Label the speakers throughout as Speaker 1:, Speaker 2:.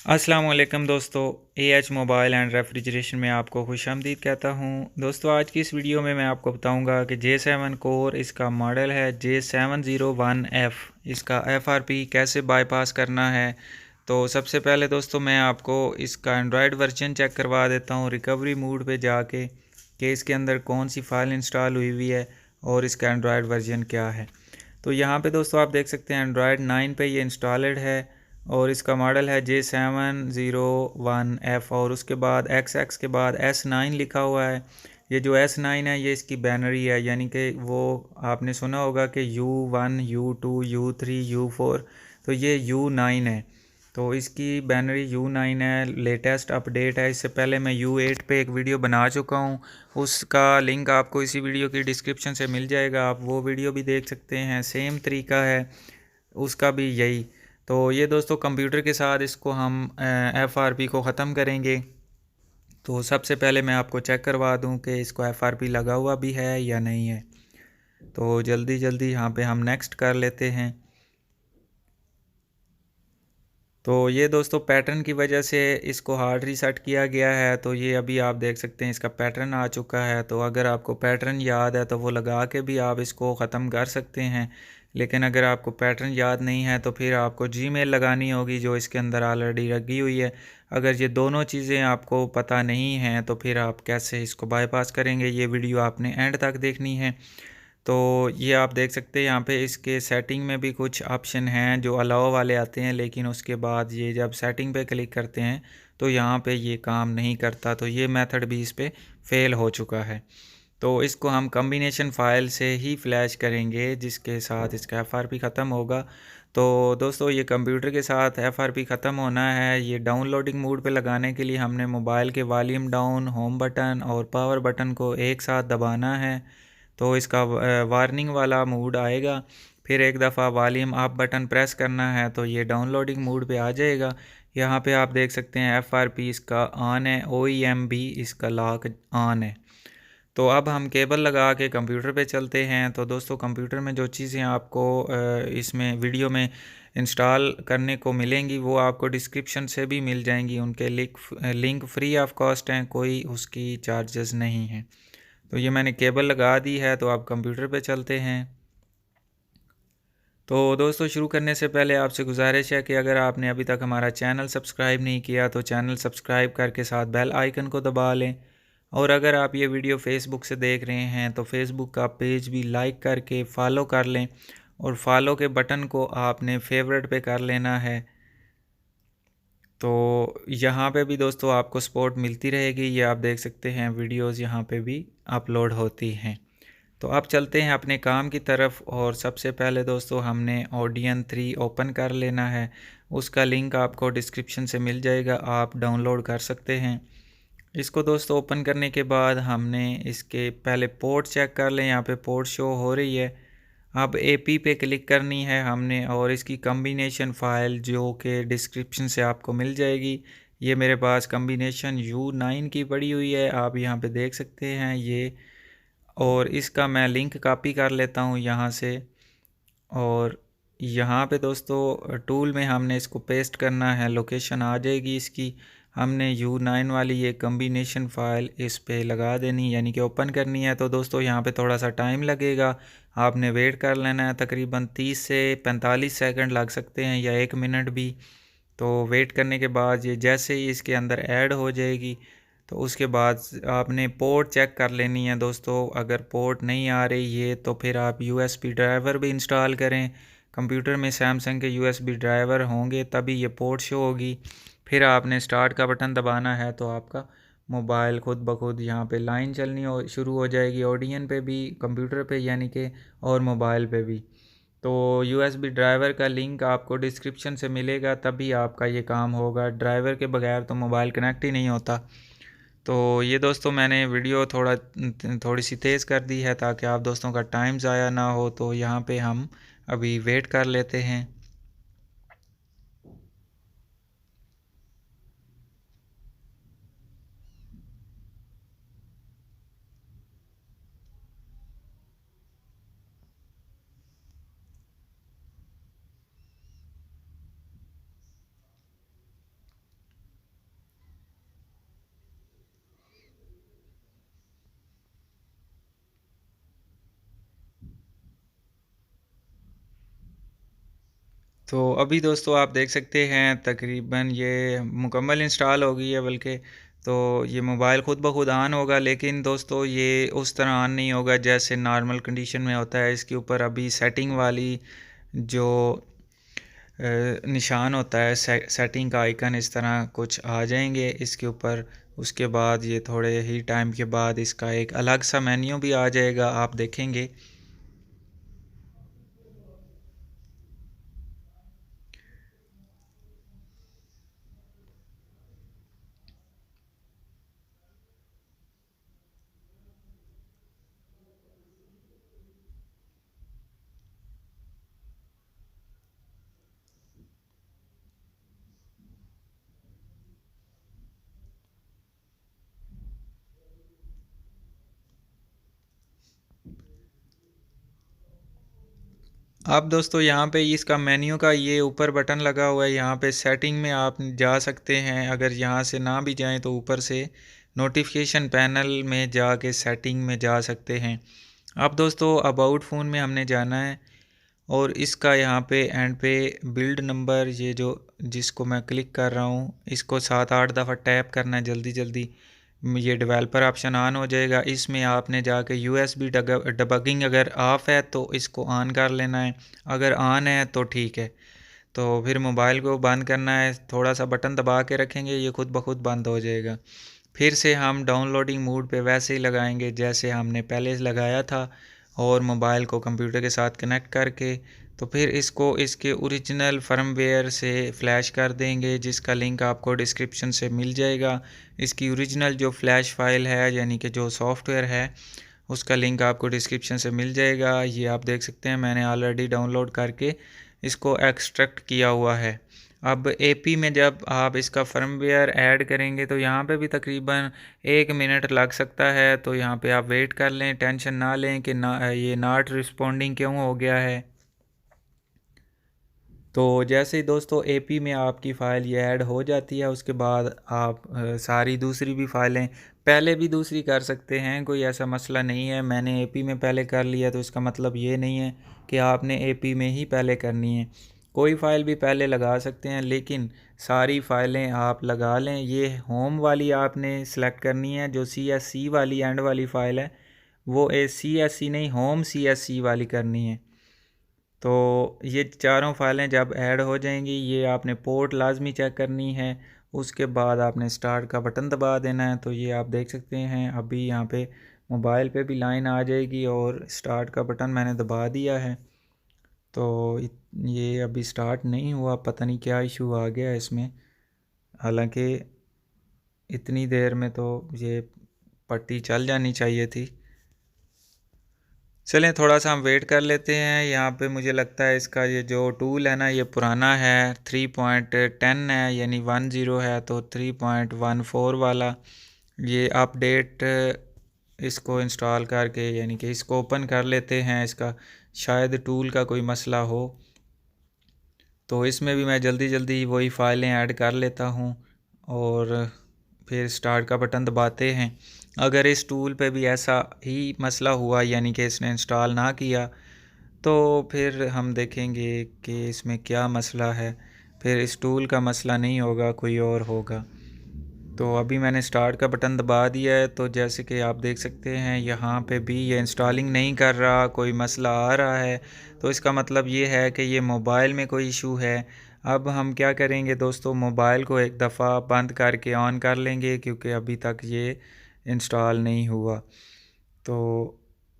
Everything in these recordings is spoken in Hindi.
Speaker 1: अस्सलाम वालेकुम दोस्तों। एएच मोबाइल एंड रेफ्रिजरेशन में आपको खुशामदीद कहता हूं। दोस्तों आज की इस वीडियो में मैं आपको बताऊंगा कि J7 कोर इसका मॉडल है J701F। इसका FRP कैसे बाईपास करना है। तो सबसे पहले दोस्तों मैं आपको इसका एंड्रॉयड वर्जन चेक करवा देता हूं रिकवरी मोड पे जाके कि इसके अंदर कौन सी फ़ाइल इंस्टॉल हुई हुई है और इसका एंड्रॉयड वर्जन क्या है। तो यहाँ पे दोस्तों आप देख सकते हैं एंड्रॉयड 9 पे ये इंस्टॉलेड है और इसका मॉडल है J701F और उसके बाद XX के बाद S9 लिखा हुआ है। ये जो S9 है ये इसकी बैनरी है, यानी कि वो आपने सुना होगा कि U1 U2 U3 U4, तो ये U9 है। तो इसकी बैनरी U9 है, लेटेस्ट अपडेट है। इससे पहले मैं U8 पे एक वीडियो बना चुका हूँ, उसका लिंक आपको इसी वीडियो की डिस्क्रिप्शन से मिल जाएगा, आप वो वीडियो भी देख सकते हैं। सेम तरीका है उसका भी यही। तो ये दोस्तों कंप्यूटर के साथ इसको हम FRP को ख़त्म करेंगे। तो सबसे पहले मैं आपको चेक करवा दूं कि इसको FRP लगा हुआ भी है या नहीं है। तो जल्दी जल्दी यहाँ पे हम नेक्स्ट कर लेते हैं। तो ये दोस्तों पैटर्न की वजह से इसको हार्ड रीसेट किया गया है, तो ये अभी आप देख सकते हैं इसका पैटर्न आ चुका है। तो अगर आपको पैटर्न याद है तो वो लगा के भी आप इसको ख़त्म कर सकते हैं, लेकिन अगर आपको पैटर्न याद नहीं है तो फिर आपको जीमेल लगानी होगी जो इसके अंदर ऑलरेडी लगी हुई है। अगर ये दोनों चीज़ें आपको पता नहीं हैं तो फिर आप कैसे इसको बाईपास करेंगे, ये वीडियो आपने एंड तक देखनी है। तो ये आप देख सकते हैं यहाँ पे इसके सेटिंग में भी कुछ ऑप्शन हैं जो अलाउ वाले आते हैं, लेकिन उसके बाद ये जब सेटिंग पे क्लिक करते हैं तो यहाँ पे ये काम नहीं करता। तो ये मेथड भी इस पे फेल हो चुका है। तो इसको हम कॉम्बिनेशन फ़ाइल से ही फ्लैश करेंगे जिसके साथ इसका FRP ख़त्म होगा। तो दोस्तों ये कंप्यूटर के साथ FRP ख़त्म होना है। ये डाउनलोडिंग मोड पे लगाने के लिए हमने मोबाइल के वॉल्यूम डाउन, होम बटन और पावर बटन को एक साथ दबाना है। तो इसका वार्निंग वाला मूड आएगा, फिर एक दफ़ा वॉल्यूम अप बटन प्रेस करना है तो ये डाउनलोडिंग मूड पे आ जाएगा। यहाँ पे आप देख सकते हैं FRP इसका ऑन है, OEM भी इसका लॉक ऑन है। तो अब हम केबल लगा के कंप्यूटर पे चलते हैं। तो दोस्तों कंप्यूटर में जो चीज़ें आपको इसमें वीडियो में इंस्टॉल करने को मिलेंगी वो आपको डिस्क्रिप्शन से भी मिल जाएंगी। उनके लिंक फ्री ऑफ कॉस्ट हैं, कोई उसकी चार्जेस नहीं हैं। तो ये मैंने केबल लगा दी है, तो आप कंप्यूटर पे चलते हैं। तो दोस्तों शुरू करने से पहले आपसे गुजारिश है कि अगर आपने अभी तक हमारा चैनल सब्सक्राइब नहीं किया तो चैनल सब्सक्राइब करके साथ बेल आइकन को दबा लें। और अगर आप ये वीडियो फेसबुक से देख रहे हैं तो फेसबुक का पेज भी लाइक करके फॉलो कर लें और फॉलो के बटन को आपने फेवरेट पे कर लेना है। तो यहाँ पे भी दोस्तों आपको सपोर्ट मिलती रहेगी, ये आप देख सकते हैं वीडियोस यहाँ पे भी अपलोड होती हैं। तो अब चलते हैं अपने काम की तरफ और सबसे पहले दोस्तों हमने Odeon 3 ओपन कर लेना है। उसका लिंक आपको डिस्क्रिप्शन से मिल जाएगा, आप डाउनलोड कर सकते हैं। इसको दोस्तों ओपन करने के बाद हमने इसके पहले पोर्ट चेक कर लें, यहाँ पे पोर्ट शो हो रही है। अब AP पे क्लिक करनी है हमने और इसकी कम्बिनेशन फ़ाइल जो कि डिस्क्रिप्शन से आपको मिल जाएगी। ये मेरे पास कम्बिनेशन U9 की पड़ी हुई है, आप यहाँ पे देख सकते हैं ये। और इसका मैं लिंक कॉपी कर लेता हूँ यहाँ से और यहाँ पे दोस्तों टूल में हमने इसको पेस्ट करना है, लोकेशन आ जाएगी इसकी। हमने U9 वाली ये कम्बिनेशन फ़ाइल इस पे लगा देनी, यानी कि ओपन करनी है। तो दोस्तों यहाँ पे थोड़ा सा टाइम लगेगा, आपने वेट कर लेना है, तकरीबन 30 से 45 सेकंड लग सकते हैं या 1 मिनट भी। तो वेट करने के बाद ये जैसे ही इसके अंदर ऐड हो जाएगी तो उसके बाद आपने पोर्ट चेक कर लेनी है दोस्तों। अगर पोर्ट नहीं आ रही है तो फिर आप USB ड्राइवर भी इंस्टॉल करें। कंप्यूटर में सैमसंग के USB ड्राइवर होंगे तभी ये पोर्ट शो होगी। फिर आपने स्टार्ट का बटन दबाना है तो आपका मोबाइल खुद ब खुद यहाँ पे लाइन चलनी शुरू हो जाएगी, Odeon पे भी, कंप्यूटर पे यानी कि, और मोबाइल पे भी। तो USB ड्राइवर का लिंक आपको डिस्क्रिप्शन से मिलेगा, तभी आपका ये काम होगा। ड्राइवर के बगैर तो मोबाइल कनेक्ट ही नहीं होता। तो ये दोस्तों मैंने वीडियो थोड़ी सी तेज़ कर दी है ताकि आप दोस्तों का टाइम ज़ाया ना हो। तो यहाँ पे हम अभी वेट कर लेते हैं। तो अभी दोस्तों आप देख सकते हैं तकरीबन ये मुकम्मल इंस्टॉल हो गई है, बल्कि तो ये मोबाइल ख़ुद ब खुद ऑन होगा, लेकिन दोस्तों ये उस तरह ऑन नहीं होगा जैसे नॉर्मल कंडीशन में होता है। इसके ऊपर अभी सेटिंग वाली जो निशान होता है, सेटिंग का आइकन इस तरह कुछ आ जाएंगे इसके ऊपर। उसके बाद ये थोड़े ही टाइम के बाद इसका एक अलग सा मेन्यू भी आ जाएगा, आप देखेंगे। आप दोस्तों यहाँ पे इसका मेन्यू का ये ऊपर बटन लगा हुआ है, यहाँ पे सेटिंग में आप जा सकते हैं। अगर यहाँ से ना भी जाएं तो ऊपर से नोटिफिकेशन पैनल में जाके सेटिंग में जा सकते हैं। अब दोस्तों अबाउट फ़ोन में हमने जाना है और इसका यहाँ पे एंड पे बिल्ड नंबर, ये जो जिसको मैं क्लिक कर रहा हूँ इसको 7-8 दफ़ा टैप करना है जल्दी जल्दी। ये डेवलपर ऑप्शन ऑन हो जाएगा। इसमें आपने जाके यूएसबी डबगिंग अगर ऑफ़ है तो इसको ऑन कर लेना है, अगर ऑन है तो ठीक है। तो फिर मोबाइल को बंद करना है, थोड़ा सा बटन दबा के रखेंगे, ये खुद ब खुद बंद हो जाएगा। फिर से हम डाउनलोडिंग मोड पे वैसे ही लगाएंगे जैसे हमने पहले लगाया था, और मोबाइल को कंप्यूटर के साथ कनेक्ट करके तो फिर इसको इसके ओरिजिनल फर्मवेयर से फ़्लैश कर देंगे, जिसका लिंक आपको डिस्क्रिप्शन से मिल जाएगा। इसकी ओरिजिनल जो फ़्लैश फ़ाइल है यानी कि जो सॉफ्टवेयर है उसका लिंक आपको डिस्क्रिप्शन से मिल जाएगा। ये आप देख सकते हैं मैंने ऑलरेडी डाउनलोड करके इसको एक्सट्रैक्ट किया हुआ है। अब एपी में जब आप इसका फर्मवेयर ऐड करेंगे तो यहाँ पे भी तकरीबन 1 मिनट लग सकता है, तो यहाँ पे आप वेट कर लें, टेंशन ना लें कि ना ये नॉट रिस्पोंडिंग क्यों हो गया है। तो जैसे ही दोस्तों एपी में आपकी फ़ाइल ये ऐड हो जाती है, उसके बाद आप सारी दूसरी भी फ़ाइलें पहले भी दूसरी कर सकते हैं, कोई ऐसा मसला नहीं है। मैंने एपी में पहले कर लिया तो इसका मतलब ये नहीं है कि आपने एपी में ही पहले करनी है। कोई फ़ाइल भी पहले लगा सकते हैं, लेकिन सारी फ़ाइलें आप लगा लें। ये होम वाली आपने सेलेक्ट करनी है, जो CSC वाली एंड वाली फ़ाइल है वो CSC नहीं, होम CSC वाली करनी है। तो ये चारों फाइलें जब ऐड हो जाएंगी, ये आपने पोर्ट लाजमी चेक करनी है। उसके बाद आपने स्टार्ट का बटन दबा देना है। तो ये आप देख सकते हैं अभी यहाँ पे मोबाइल पे भी लाइन आ जाएगी और स्टार्ट का बटन मैंने दबा दिया है। तो ये अभी स्टार्ट नहीं हुआ, पता नहीं क्या इशू आ गया इसमें। हालांकि इतनी देर में तो ये पट्टी चल जानी चाहिए थी। चलें थोड़ा सा हम वेट कर लेते हैं। यहाँ पे मुझे लगता है इसका ये जो टूल है ना ये पुराना है, 3.10 है यानी 10 है, तो 3.14 वाला ये अपडेट इसको इंस्टॉल करके यानी कि इसको ओपन कर लेते हैं। इसका शायद टूल का कोई मसला हो, तो इसमें भी मैं जल्दी जल्दी वही फ़ाइलें ऐड कर लेता हूँ और फिर स्टार्ट का बटन दबाते हैं। अगर इस टूल पे भी ऐसा ही मसला हुआ यानी कि इसने इंस्टॉल ना किया, तो फिर हम देखेंगे कि इसमें क्या मसला है। फिर इस टूल का मसला नहीं होगा, कोई और होगा। तो अभी मैंने स्टार्ट का बटन दबा दिया है, तो जैसे कि आप देख सकते हैं यहाँ पे भी ये इंस्टॉलिंग नहीं कर रहा, कोई मसला आ रहा है। तो इसका मतलब ये है कि ये मोबाइल में कोई इशू है। अब हम क्या करेंगे दोस्तों, मोबाइल को एक दफ़ा बंद करके ऑन कर लेंगे, क्योंकि अभी तक ये इंस्टॉल नहीं हुआ। तो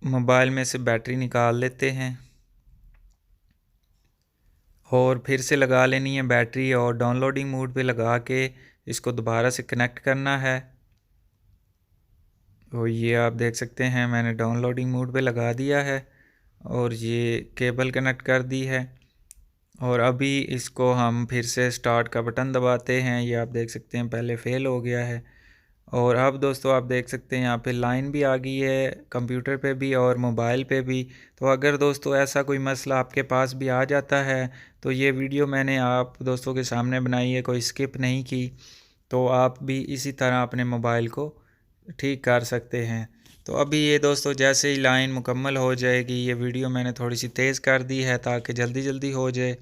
Speaker 1: मोबाइल में से बैटरी निकाल लेते हैं और फिर से लगा लेनी है बैटरी, और डाउनलोडिंग मोड पे लगा के इसको दोबारा से कनेक्ट करना है। तो ये आप देख सकते हैं मैंने डाउनलोडिंग मोड पे लगा दिया है और ये केबल कनेक्ट कर दी है। और अभी इसको हम फिर से स्टार्ट का बटन दबाते हैं। ये आप देख सकते हैं पहले फ़ेल हो गया है। और अब दोस्तों आप देख सकते हैं यहाँ पे लाइन भी आ गई है, कंप्यूटर पे भी और मोबाइल पे भी। तो अगर दोस्तों ऐसा कोई मसला आपके पास भी आ जाता है, तो ये वीडियो मैंने आप दोस्तों के सामने बनाई है, कोई स्किप नहीं की। तो आप भी इसी तरह अपने मोबाइल को ठीक कर सकते हैं। तो अभी ये दोस्तों जैसे ही लाइन मुकम्मल हो जाएगी, ये वीडियो मैंने थोड़ी सी तेज़ कर दी है ताकि जल्दी जल्दी हो जाए।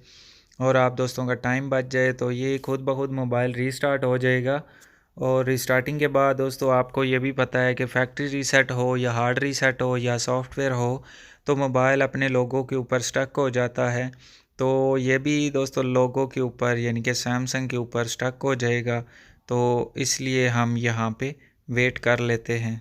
Speaker 1: और आप दोस्तों का टाइम बच जाए तो ये खुद ब खुद मोबाइल रीस्टार्ट हो जाएगा। और रीस्टार्टिंग के बाद दोस्तों आपको ये भी पता है कि फैक्ट्री रीसेट हो या हार्ड रीसेट हो या सॉफ्टवेयर हो तो मोबाइल अपने लोगों के ऊपर स्टक हो जाता है। तो ये भी दोस्तों लोगों के ऊपर यानी कि सैमसंग के ऊपर स्टक हो जाएगा, तो इसलिए हम यहाँ पे वेट कर लेते हैं।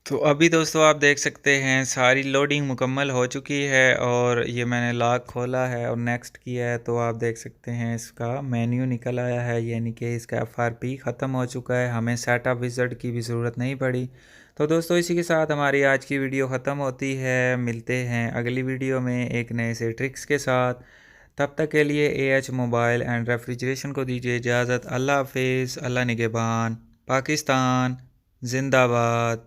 Speaker 1: तो अभी दोस्तों आप देख सकते हैं सारी लोडिंग मुकम्मल हो चुकी है और ये मैंने लॉक खोला है और नेक्स्ट किया है तो आप देख सकते हैं इसका मेन्यू निकल आया है, यानी कि इसका FRP ख़त्म हो चुका है, हमें सेटअप विज़िट की भी ज़रूरत नहीं पड़ी। तो दोस्तों इसी के साथ हमारी आज की वीडियो ख़त्म होती है, मिलते हैं अगली वीडियो में एक नए से ट्रिक्स के साथ। तब तक के लिए AH मोबाइल एंड रेफ्रिजरेशन को दीजिए इजाज़त। अल्लाह हाफिज़, अल्लाह निगहबान, पाकिस्तान जिंदाबाद।